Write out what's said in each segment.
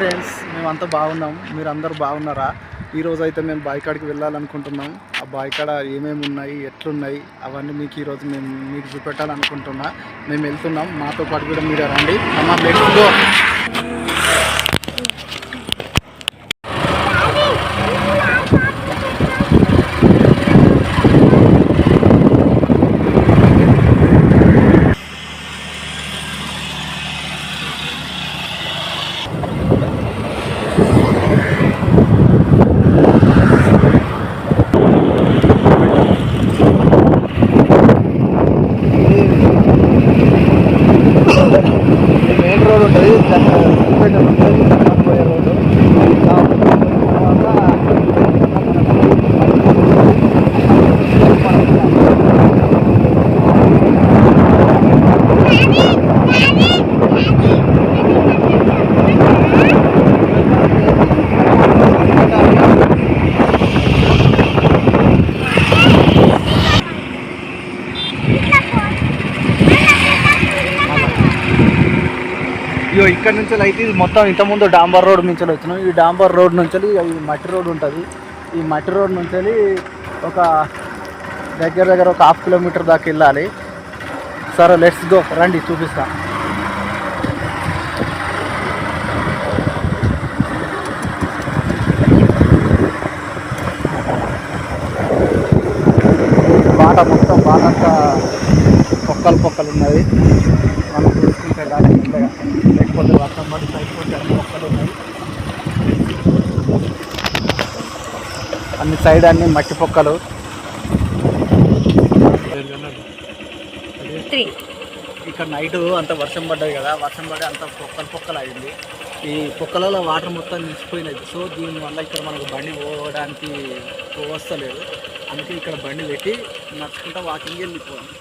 Friends, మేమంతా బాగున్నాం. మీరు అందరూ బాగున్నారా? ఈరోజు అయితే మేము బాయికాడికి వెళ్ళాలనుకుంటున్నాం. ఆ బాయికాడ ఏమేమి ఉన్నాయి, ఎట్లున్నాయి అవన్నీ మీకు ఈరోజు మీకు చూపెట్టాలనుకుంటున్నా. మేము వెళ్తున్నాం, మాతో పాటు కూడా మీరు రండి. అమ్మ లెట్స్ గో. మెయిన్ రోడ్ ఉంటుంది, పోయే రోడ్డు. ఇగో ఇక్కడ నుంచి అయితే ఇది మొత్తం ఇంతకుముందు డాంబర్ రోడ్ నుంచి వచ్చినాం. ఈ డాంబర్ రోడ్ నుంచి మట్టి రోడ్ ఉంటుంది. ఈ మట్టి రోడ్ నుంచి ఒక దగ్గర ఒక 1/2 కిలోమీటర్ దాకా వెళ్ళాలి. సరే లెట్స్ గో, రండి చూపిస్తా. బాట మొత్తం బాటంతా పొక్కలు ఉన్నది. మనం చూసుకుంటే దాని లేకపోతే వర్షం పడి సైడ్ అన్ని మొక్కలు ఉన్నాయి. అన్ని సైడ్ అన్ని మట్టి పొక్కలు. ఇక్కడ నైట్ అంత వర్షం పడ్డది కదా, వర్షం పడి అంత పొక్కలు అయింది. ఈ పొక్కలలో వాటర్ మొత్తం నిలిచిపోయినది. సో దీనివల్ల ఇక్కడ మనకు బండి పోవడానికి వస్తలేదు. అందుకే ఇక్కడ బండి పెట్టి నడుచుకుంటా వాకింగ్ వెళ్ళిపోవాలి.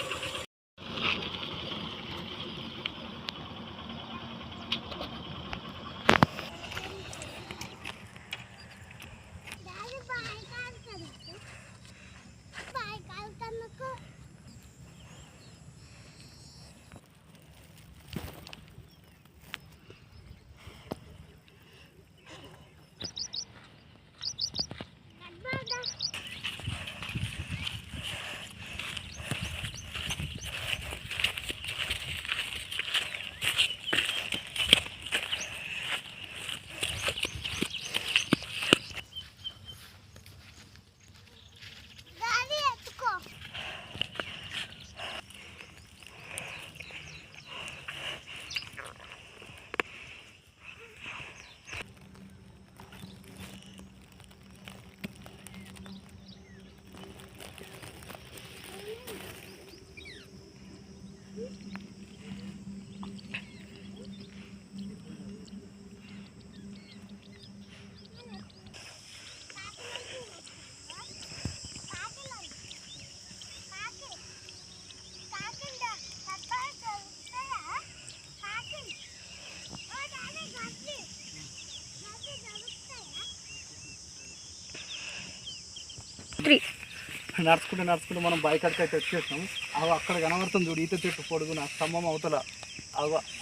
నడుచుకుంటూ మనం బాయికాడికి అయితే వచ్చేసాం. అవి అక్కడ కనబడుతుంది చూడు, ఈత చెట్టు పొడుగున స్తంభం అవతల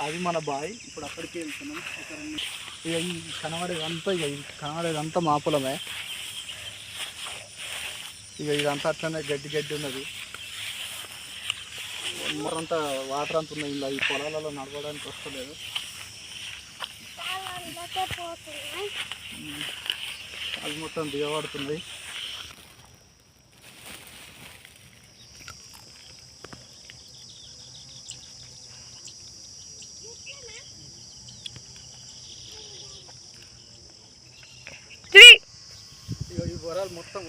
అది మన బాయ్. ఇప్పుడు అక్కడికి వెళ్తున్నాం. కనబడేదంతా మా పొలమే. ఇదంతా అట్లనే గడ్డి ఉన్నది. మరంతా వాటర్ అంతా ఉన్నాయి. ఇలా ఈ పొలాలలో నడవడానికి వస్తలేదు. అది మొత్తం దిగబడుతుంది.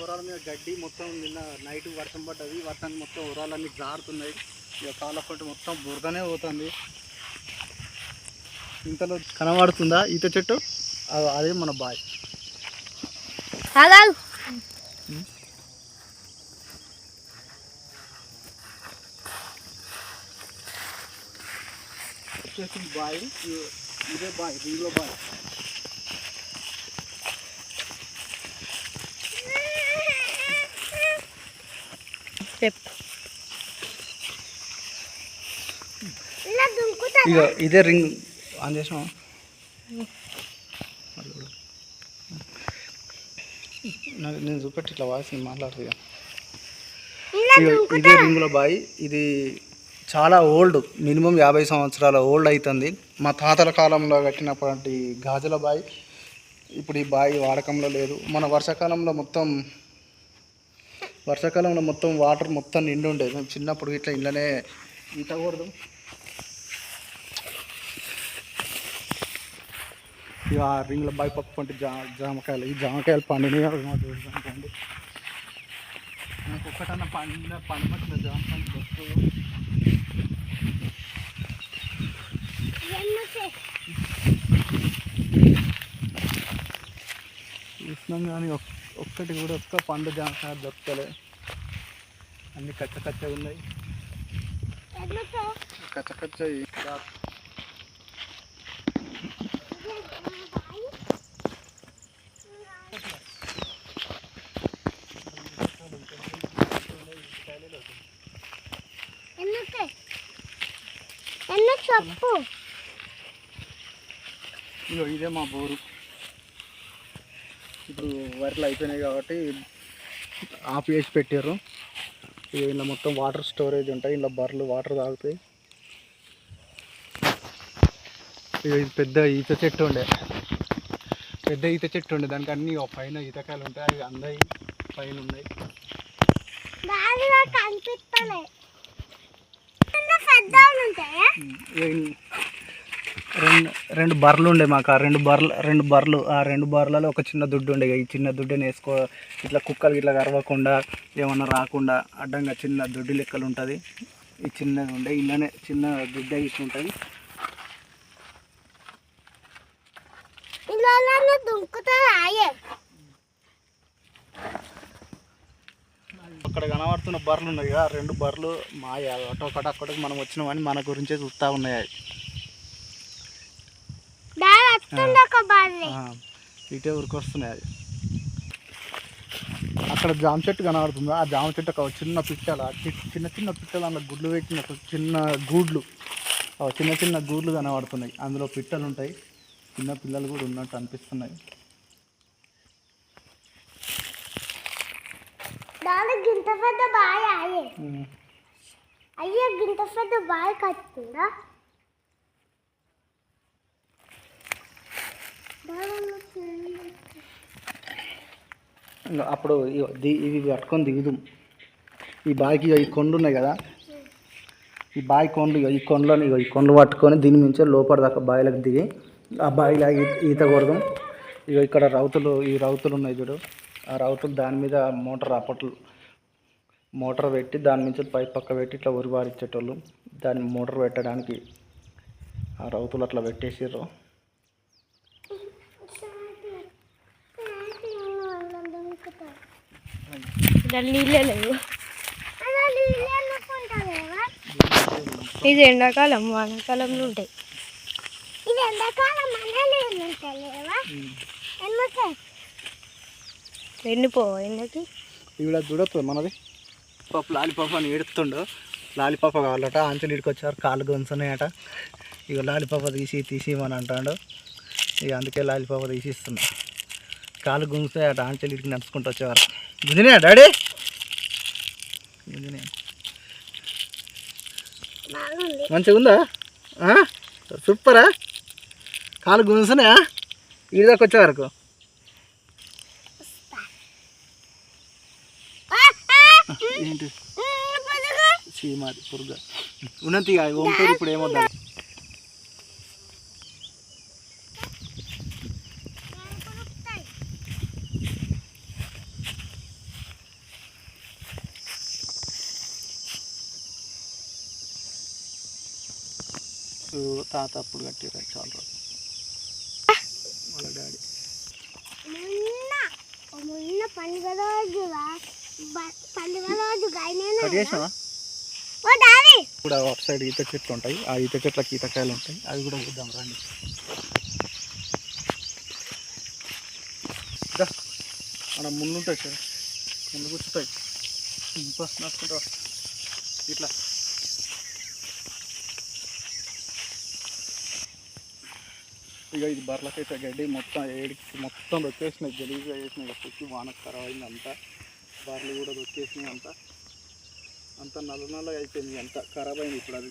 ఒరాల మీద గడ్డి మొత్తం నిన్న నైట్ వర్షం పడ్డది. వర్షానికి మొత్తం ఒరాలన్నీ జారుతున్నాయి. ఇక కాళ్ళపట్టు మొత్తం బురదనే పోతుంది. ఇంతలో కనబడుతుందా ఈత చెట్టు? అదే మన బాయ్. బాయ్ ఇదే బాయ్, దీనిలో బాయ్. ఇదే రింగ్ ఆన్ చేసినా. నేను చూపెట్టి ఇట్లా వాయిస్ మాట్లాడుతుంది. ఇదే రింగుల బావి. ఇది చాలా ఓల్డ్, మినిమం 50 సంవత్సరాల ఓల్డ్ అవుతుంది. మా తాతల కాలంలో కట్టినటువంటి గాజుల బావి. ఇప్పుడు ఈ బావి వాడకంలో లేదు. మన వర్షాకాలంలో మొత్తం వాటర్ మొత్తం నిండి ఉండేది. మేము చిన్నప్పుడు ఇట్లా ఇంట్లోనే ఈత కూడదు. ఇక రింగుల బావి పక్కంటే జామకాయలు, ఈ జామకాయలు పండినాయి. చూడండి, నాకు ఒక్కటన్నా పండమట్ల జామకాయలు వస్తుంది. చూసినాం కానీ ఒక్కటి కూడా ఒక్క పండు జామకాయ దొరకలే. అన్నీ కచ్చ ఉన్నాయి. కచ్చ ఇదే మా బోరు. ఇప్పుడు వరలు అయిపోయినాయి కాబట్టి ఆఫ్ చేసి పెట్టారు. ఇలా మొత్తం వాటర్ స్టోరేజ్ ఉంటాయి. ఇలా బర్రెలు వాటర్ తాగుతాయి. ఇది పెద్ద ఈత చెట్టు ఉండే దానికి అన్ని పైన ఈతకాయలు ఉంటాయి. అవి అందయి పైన ఉన్నాయి. రెండు బర్రెలు ఉండే మాకు. ఆ రెండు బర్రెలలో ఒక చిన్న దుడ్డు ఉండే. ఈ చిన్న దుడ్డుని ఇట్లా కుక్కలు ఇట్లా కరవకుండా ఏమన్నా రాకుండా అడ్డంగా చిన్న దుడ్డు లెక్కలు ఉంటుంది. ఈ చిన్నది ఉండే ఇలానే చిన్న దుడ్డ ఇట్లా ఉంటుంది. అక్కడ కనబడుతున్న బర్రెలు ఉన్నాయి కదా, 2 బర్రెలు మాయ. అక్కడికి మనం వచ్చినామని మన గురించే చూస్తూ ఉన్నాయి. ఇటే ఊరికి వస్తున్నాయి. అక్కడ జామ చెట్టు కనబడుతుంది. ఆ జామ చెట్టు ఒక చిన్న పిట్టలు, చిన్న పిట్టలు అందులో గుడ్లు పెట్టిన చిన్న గూడ్లు కనబడుతున్నాయి. అందులో పిట్టలు ఉంటాయి. చిన్న పిల్లలు కూడా ఉన్నట్టు అనిపిస్తున్నాయి. అప్పుడు ఇవి పట్టుకొని దిగుదాం. ఈ బావికి ఈ కొండలు ఉన్నాయి కదా, ఈ బావి కొండలు, ఈ కొండలు పట్టుకొని దీని నుంచి లోపల దాకా బావిలోకి దిగి ఆ బావిలో ఈత కొడదాం. ఇక్కడ ఈ రౌతులు ఉన్నాయి చూడు, ఆ రౌతులు దాని మీద మోటార్ పెట్టి దాని నుంచి పైప్ పక్క పెట్టి ఇట్లా ఉరివారిచ్చేటోళ్ళు. దాన్ని మోటార్ పెట్టడానికి ఆ రౌతులు అట్లా పెట్టేసారు. ఇది ఎండాకాలం, వానాకాలంలో ఉంటాయి. ఎండిపోవా ఎండకి? ఇవిడ చూడొస్తుంది మనది. లాలిపాప అని ఏడుతుండు. లాలిపాప కావాలట. ఆంచలు ఇడికి వచ్చారు, కాళ్ళు గొంతున్నాయట. ఇక లాలిపాప తీసి అని అంటాడు. ఇక అందుకే లాలిపాప తీసిస్తున్నా. కాళ్ళు గుంజుతాయట. ఆంచలు ఇడికి నడుచుకుంటూ వచ్చేవారు. గుంజినాయా డాడీ? గుంజినాయి. మంచిగా ఉందా? సూపరా? కాళ్ళు గుంజుతున్నాయా ఈడి దాకా వచ్చే వరకు? ఏంటి చీమాది పురుగు ఉన్నది. వంపేరు ఇప్పుడు ఏమొద్దా? తాత అప్పుడు కట్టిరా చాలా రోజు వాళ్ళ డాడీ. కూడా అటు సైడ్ ఈత చెట్లు ఉంటాయి. ఆ ఈత చెట్లకి ఈతకాయలు ఉంటాయి. అవి కూడా చూద్దాం రండి. అక్కడ ముందు ఉంటాయి సార్, ముందు కూర్చుంటాయి. నడుచుకుంటా ఇట్లా. ఇక ఇది బర్రెలకైతే గడ్డి మొత్తం ఏడికి మొత్తం దొక్కేసినాయి, గలీజ్గా వేసినాయి. పుట్టి వానకు ఖరాబ్ అయింది అంతా, బర్రెలు కూడా దొక్కేసినాయి అంతా. అంత నల్లగా అయిపోయింది, అంత ఖరాబ్ అయింది. ఇప్పుడు అది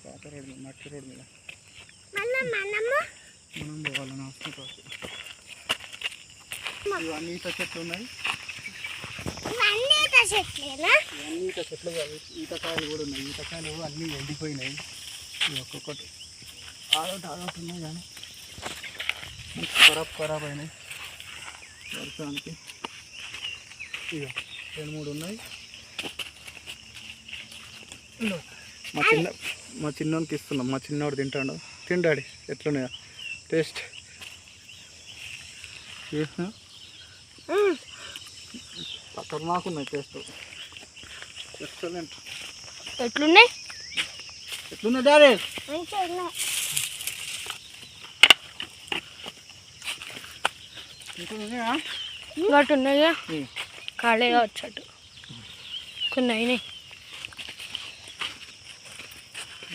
పాత రోడ్ మీద, మట్టి రోడ్ మీద మనం పోవాలని వస్తుంది. ఇవన్నీ ఈత చెట్లు ఉన్నాయి, ఇవన్నీ ఈత చెట్లు కాదు, ఈతకాయలు కూడా ఉన్నాయి. ఈతకాయలు అన్నీ ఎండిపోయినాయి. ఇవి ఒక్కొక్కటి ఆడోటి ఉన్నాయి కానీ ఖరాబ్ అయినాయి వర్షానికి. ఇక 2-3 ఉన్నాయి. మా చిన్నోనికి ఇస్తున్నాం, మా చిన్నోడు తింటాడు. తిండాడి ఎట్లున్నాయా టేస్ట్? ఖతర్నాకున్నాయి టేస్ట్, ఎక్సలెంట్. ఎట్లున్నాయి డాడీ? వాటి ఉన్నాయా ఖాళీగా వచ్చాడు కొన్ని అయినాయి.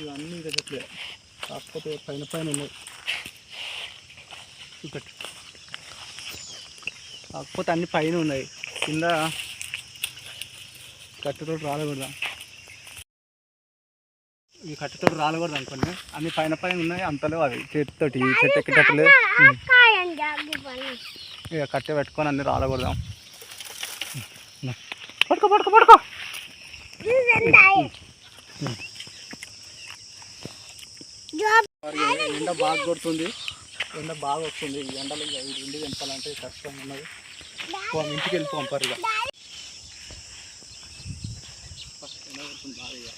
ఇవన్నీ ఇంకా చెప్పలే, కాకపోతే పైన ఉన్నాయి చూపెట్టు. కాకపోతే అన్ని పైన ఉన్నాయి, కింద కట్టెతో రాలకూడదు. ఈ కట్టెతో రాలకూడదు అనుకోండి, అన్ని పైన ఉన్నాయి. అంతలో అది చేతితోటి చెట్టు ఎక్కేటట్లేదు. ఇక కట్టె పెట్టుకొని అన్ని రాలకూడదాం. పడుకో ఎండ బాగా కొడుతుంది, ఎండ బాగా వస్తుంది. ఈ ఎండలు ఇండి తెంపాలంటే కష్టంగా ఉన్నది. ఇంటికి వెళ్ళిపోం పరిగా. ఎండ కొడుతుంది బాగా.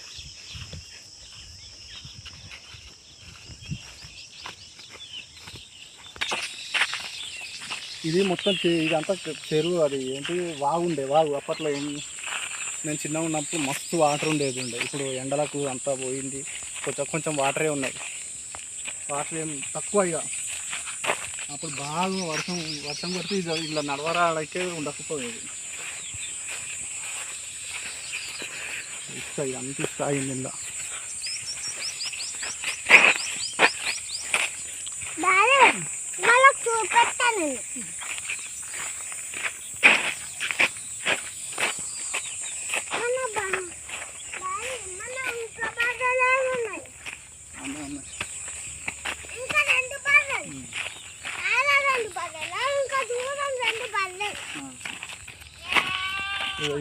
ఇది మొత్తం ఇదంతా చెరువు, అది ఏంటి వాగు. అప్పట్లో నేను చిన్నగా ఉన్నప్పుడు మస్తు వాటర్ ఉండేది. ఇప్పుడు ఎండలకు అంతా పోయింది, కొంచెం వాటరే ఉన్నాయి. వాటర్ ఏం తక్కువ. ఇక అప్పుడు బాగా వర్షం కొడితే ఇలా నడవరాలకే ఉండకపోయేది. ఇస్తాయి అంత ఇస్తాయి ఇలా.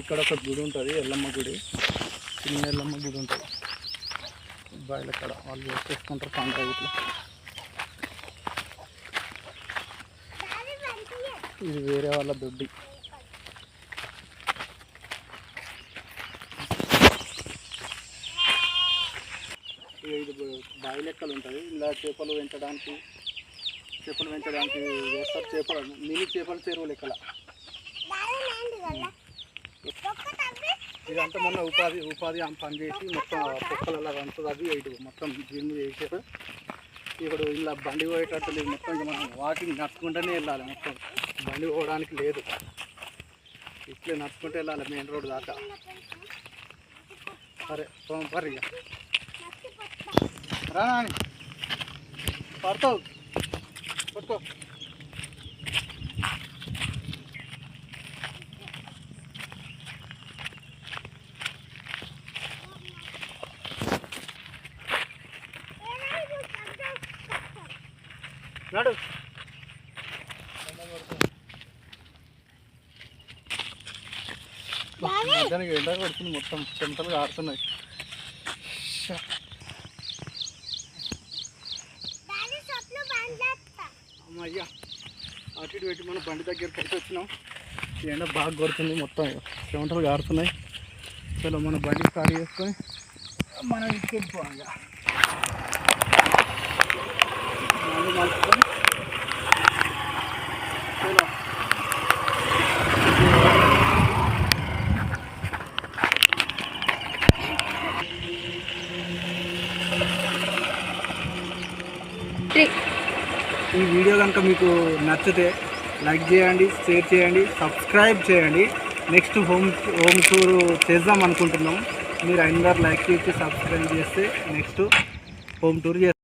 ఇక్కడ ఒక గుడి ఉంటుంది, ఎల్లమ్మ గుడి, చిన్న ఎల్లమ్మ గుడి ఉంటుంది. బాయిల కాడ వాళ్ళు చేసుకుంటారు పండుగ. ఇట్లా ఇది వేరే వాళ్ళ దొడ్డి. ఇది బావి లెక్కలు ఉంటుంది. ఇలా చేపలు పెంచడానికి చేస్తారు. మినీ చేపల చెరువు లెక్కల. ఇదంతా మొన్న ఉపాధి పని చేసి మొత్తం పొక్కలలో అంటుంది. అది ఇటు మొత్తం జిమ్ చేసారు. ఇప్పుడు ఇలా బండి పోయేటట్టు లేదు. మొత్తం మనం వాకింగ్ నడుచుకుంటూనే వెళ్ళాలి. మొత్తం బండి పోవడానికి లేదు, ఇట్లే నడుచుకుంటూ వెళ్ళాలి మెయిన్ రోడ్ దాకా. సరే పర్రి రా నాని, పడతావు పట్టుకో. నడు మధ్యాహ్నం ఎండ కొడుతుంది, మొత్తం చెమటలు కారుతున్నాయి. అమ్మయ్యా అటు ఇటు పెట్టి మనం బండి దగ్గరికి అయితే వచ్చినాం. ఎండ బాగా కొడుతుంది, మొత్తం చెమటలు కారుతున్నాయి. చలో మన బండి స్టార్ట్ చేసుకొని మనం ఇంటికి వెళ్ళిపోవాలి. ఈ వీడియో కనుక మీకు నచ్చితే లైక్ చేయండి, షేర్ చేయండి, సబ్స్క్రైబ్ చేయండి. నెక్స్ట్ హోమ్ టూర్ చేద్దాం అనుకుంటున్నాం. మీరు అందరు లైక్ చేసి సబ్స్క్రైబ్ చేస్తే నెక్స్ట్ హోమ్ టూర్ చేస్తాం.